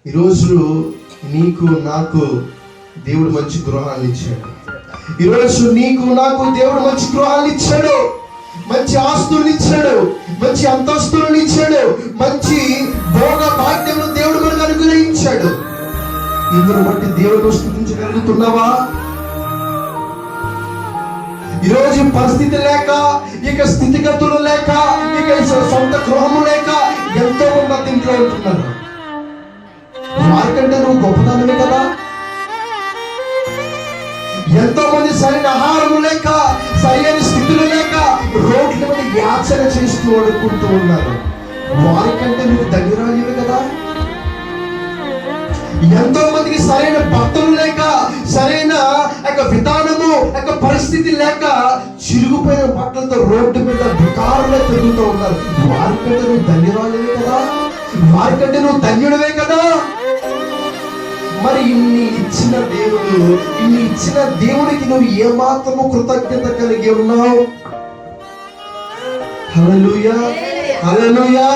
ఈరోజు నీకు నాకు దేవుడు మంచి గృహాన్ని ఇచ్చాడు. ఈరోజు నీకు నాకు దేవుడు మంచి గృహాన్ని ఇచ్చాడు, మంచి ఆస్తుల్ని ఇచ్చాడు, మంచి అంతస్తులను ఇచ్చాడు, మంచి భోగ భాగ్యమును దేవుడు మనకు అనుగ్రహించాడు. ఇందును బట్టి దేవుడు స్తుతించగలుగుతున్నావా? ఈరోజు పరిస్థితి లేక, ఇక స్థితిగతులు లేక, ఇక సొంత గృహము లేక ఎంతో మంది ఇంట్లో ఉంటున్నారు. వారికంటే నువ్వు గొప్పదానివే కదా. ఎంతో మంది సరైన ఆహారము లేక, సరైన స్థితిలో లేక రోడ్ల మీద యాచన చేస్తూ అడుక్కుంటూ ఉన్నారు. వారికంటే నువ్వు ధన్యురాలివే కదా. ఎంతో మందికి సరైన బట్టలు లేక, సరైన విధానము పరిస్థితి లేక చిరుగుపోయిన బట్టలతో రోడ్డు మీద భికారులే తిరుగుతూ ఉన్నారు. వారికంటే నువ్వు ధన్యురాలివే కదా, వారికంటే నువ్వు ధన్యుడివే కదా. మరి ఇన్ని ఇచ్చిన దేవుడికి నువ్వు ఏమాత్రము కృతజ్ఞత కలిగి ఉన్నావు? హల్లెలూయా, హల్లెలూయా.